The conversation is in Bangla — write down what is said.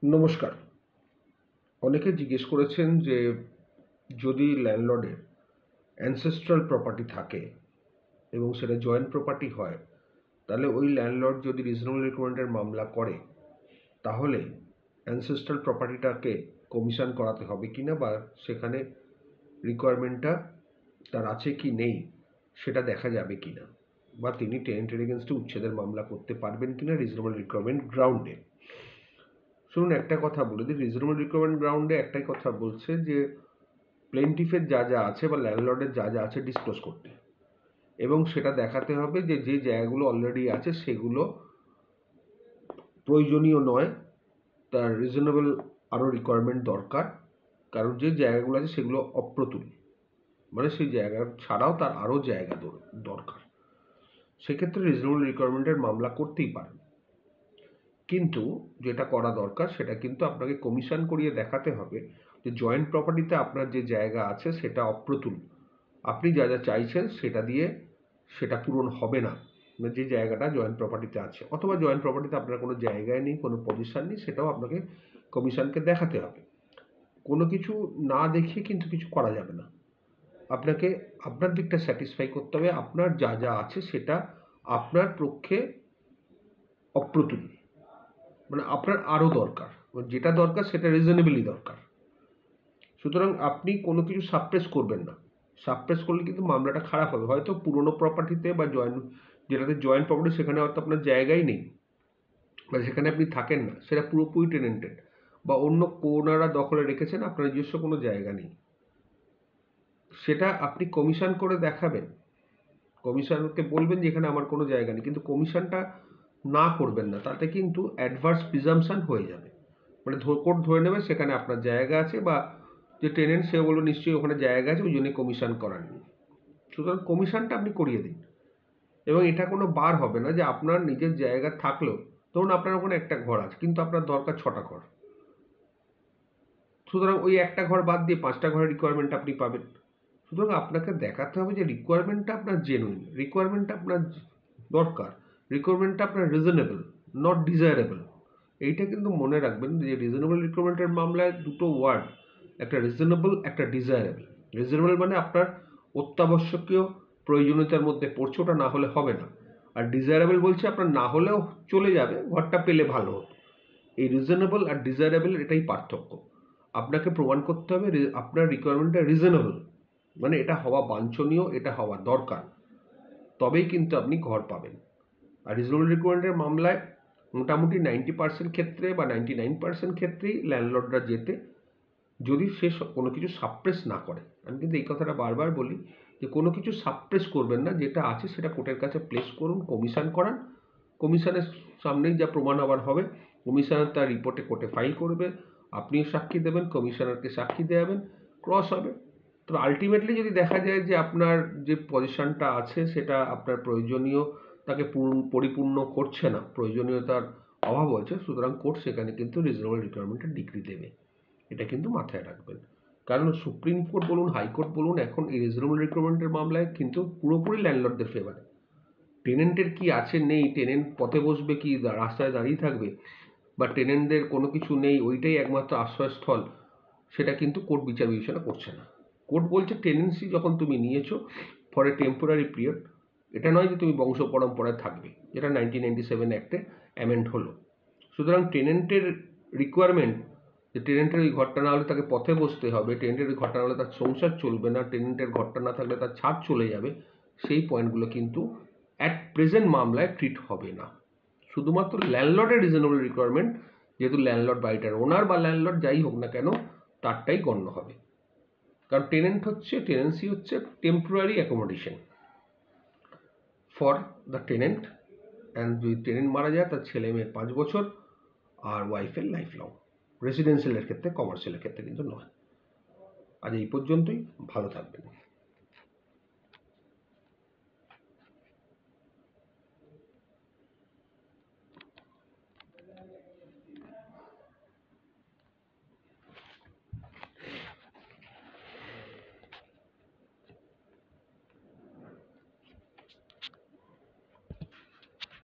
নমস্কার। অনেকে জিজ্ঞেস করেছেন যে যদি ল্যান্ডলর্ডের অ্যানসেস্ট্রাল প্রপার্টি থাকে এবং সেটা জয়েন্ট প্রপার্টি হয়, তাহলে ওই ল্যান্ডলর্ড যদি রিজনেবল রিকোয়ারমেন্টের মামলা করে, তাহলে অ্যানসেস্ট্রাল প্রপার্টিটাকে কমিশন করাতে হবে কিনা বা সেখানে রিকোয়ারমেন্টটা তার আছে কি নেই সেটা দেখা যাবে কিনা, বা তিনি টেনেন্টের এগেনস্টে উচ্ছেদের মামলা করতে পারবেন কিনা রিজনেবল রিকোয়ারমেন্ট গ্রাউন্ডে। শুনুন, একটা কথা বলে দিই, রিজনেবল রিকোয়ারমেন্ট গ্রাউন্ডে একটাই কথা বলছে যে প্লেন্টিফের যা যা আছে বা ল্যান্ডলর্ডের যা যা আছে ডিসক্লোজ করতে, এবং সেটা দেখাতে হবে যে যে জায়গাগুলো অলরেডি আছে সেগুলো প্রয়োজনীয় নয়, তার রিজনেবল আরও রিকোয়ারমেন্ট দরকার। কারণ যে জায়গাগুলো আছে সেগুলো অপ্রতুল, মানে সেই জায়গা ছাড়াও তার আরও জায়গা দরকার। সেক্ষেত্রে রিজনেবল রিকোয়ারমেন্টের মামলা করতেই পারেন, কিন্তু যেটা করা দরকার সেটা কিন্তু আপনাকে কমিশন করিয়ে দেখাতে হবে যে জয়েন্ট প্রপার্টিতে আপনার যে জায়গা আছে সেটা অপ্রতুল, আপনি যা যা চাইছেন সেটা দিয়ে সেটা পূরণ হবে না, যে জায়গাটা জয়েন্ট প্রপার্টিতে আছে, অথবা জয়েন্ট প্রপার্টিতে আপনার কোনো জায়গায় নেই, কোনো পজিশন নেই, সেটাও আপনাকে কমিশনকে দেখাতে হবে। কোনো কিছু না দেখিয়ে কিন্তু কিছু করা যাবে না। আপনাকে আপনার দিকটা স্যাটিসফাই করতে হবে, আপনার যা যা আছে সেটা আপনার পক্ষে অপ্রতুল, মানে আপনার আরও দরকার, যেটা দরকার সেটা রিজনেবলি দরকার। সুতরাং আপনি কোনো কিছু সাপ্রেস করবেন না। সাপ্রেস করলে কিন্তু মামলাটা খারাপ হবে। হয়তো পুরনো প্রপার্টিতে বা যেটাতে জয়েন্ট প্রপার্টি সেখানে হয়তো আপনার জায়গাই নেই বা সেখানে আপনি থাকেন না, সেটা পুরোপুরি টেনেন্টেড বা অন্য কোনারা দখলে রেখেছেন, আপনার নিজস্ব কোনো জায়গা নেই, সেটা আপনি কমিশন করে দেখাবেন। কমিশনকে বলবেন যে এখানে আমার কোনো জায়গা নেই, কিন্তু কমিশনটা না করবেন না, তাতে কিন্তু অ্যাডভার্স প্রিজাম্পশন হয়ে যাবে। মানে কোর্ট ধরে নেবে সেখানে আপনার জায়গা আছে, বা যে টেনেন্ট সে বললো নিশ্চয়ই ওখানে জায়গা আছে, ওই জন্য কমিশন করাননি। সুতরাং কমিশনটা আপনি করিয়ে দিন, এবং এটা কোনো বার হবে না যে আপনার নিজের জায়গা থাকলেও, ধরুন আপনার ওখানে একটা ঘর আছে কিন্তু আপনার দরকার 6টা ঘর, সুতরাং ওই একটা ঘর বাদ দিয়ে 5টা ঘরের রিকোয়ারমেন্ট আপনি পাবেন। সুতরাং আপনাকে দেখাতে হবে যে রিকোয়ারমেন্টটা আপনার জেনুইন, রিকোয়ারমেন্টটা আপনার দরকার, রিকোয়ারমেন্টটা আপনার রিজনেবল, নট ডিজায়ারেবল। এইটা কিন্তু মনে রাখবেন যে রিজনেবল রিকোয়ারমেন্টের মামলায় দুটো ওয়ার্ড, একটা রিজনেবল, একটা ডিজায়ারেবল। রিজনেবল মানে আপনার অত্যাবশ্যকীয় প্রয়োজনীয়তার মধ্যে পড়ছে, ওটা না হলে হবে না। আর ডিজায়ারেবল বলছে আপনার না হলেও চলে যাবে, ঘরটা পেলে ভালো হতো। এই রিজনেবল আর ডিজায়ারেবল এটাই পার্থক্য। আপনাকে প্রমাণ করতে হবে আপনার রিকোয়ারমেন্টটা রিজনেবল, মানে এটা হওয়া বাঞ্ছনীয়, এটা হওয়া দরকার, তবেই কিন্তু আপনি ঘর পাবেন। আর রিজনেবল রিকোয়ারমেন্টের মামলায় মোটামুটি 90% ক্ষেত্রে বা 99% ক্ষেত্রেই ল্যান্ডলর্ডরা জেতে, যদি সে কোনো কিছু সাপ্রেস না করে। আমি কিন্তু এই কথাটা বারবার বলি যে কোনো কিছু সাপ্রেস করবেন না, যেটা আছে সেটা কোর্টের কাছে প্লেস করুন, কমিশন করান। কমিশনের সামনেই যা প্রমাণ আবার হবে, কমিশনার তার রিপোর্টে কোর্টে ফাইল করবে, আপনিও সাক্ষী দেবেন, কমিশনারকে সাক্ষী দেওয়াবেন, ক্রস হবে। তবে আলটিমেটলি যদি দেখা যায় যে আপনার যে পজিশনটা আছে সেটা আপনার প্রয়োজনীয় তাকে পরিপূর্ণ করছে না, প্রয়োজনীয়তার অভাব হয়েছে, সুতরাং কোর্ট সেখানে কিন্তু রিজনেবল রিকোয়ারমেন্টের ডিগ্রি দেবে। এটা কিন্তু মাথায় রাখবেন, কারণ সুপ্রিম কোর্ট বলুন, হাইকোর্ট বলুন, এখন এই রিজনেবল রিকোয়ারমেন্টের মামলায় কিন্তু পুরোপুরি ল্যান্ডলর্ডদের ফেভারে। টেনেন্টের কি আছে নেই, টেনেন্ট পথে বসবে কি রাস্তায় দাঁড়িয়ে থাকবে, বা টেনেন্টদের কোনো কিছু নেই ওইটাই একমাত্র আশ্রয়স্থল, সেটা কিন্তু কোর্ট বিচার বিবেচনা করছে না। কোর্ট বলছে টেনেন্সি যখন তুমি নিয়েছো ফর এ টেম্পোরারি পিরিয়ড, এটা নয় যে তুমি বংশ পরম্পরায় থাকবে, যেটা 1997 অ্যাক্টে অ্যামেন্ড হলো। সুতরাং টেনেন্টের রিকোয়ারমেন্ট, যে টেনেন্টের ওই ঘরটা না হলে তাকে পথে বসতে হবে, টেনেন্টের ওই ঘরটা না হলে তার সংসার চলবে না, টেনেন্টের ঘরটা না থাকলে তার ছাদ চলে যাবে, সেই পয়েন্টগুলো কিন্তু অ্যাট প্রেজেন্ট মামলায় ট্রিট হবে না। শুধুমাত্র ল্যান্ডলর্ডের রিজনেবল রিকোয়ারমেন্ট, যেহেতু ল্যান্ডলর্ড বাড়িটার ওনার বা ল্যান্ডলর্ড যাই হোক না কেন, তারটাই গণ্য হবে। কারণ টেনেন্সি হচ্ছে temporary accommodation for the tenant, and যদি টেনেন্ট মারা যায় তার ছেলে মেয়ের 5 বছর আর ওয়াইফের লাইফ লং, রেসিডেন্সিয়ালের ক্ষেত্রে, কমার্শিয়ালের ক্ষেত্রে কিন্তু নয়। আজ এই পর্যন্তই, ভালো থাকবেন।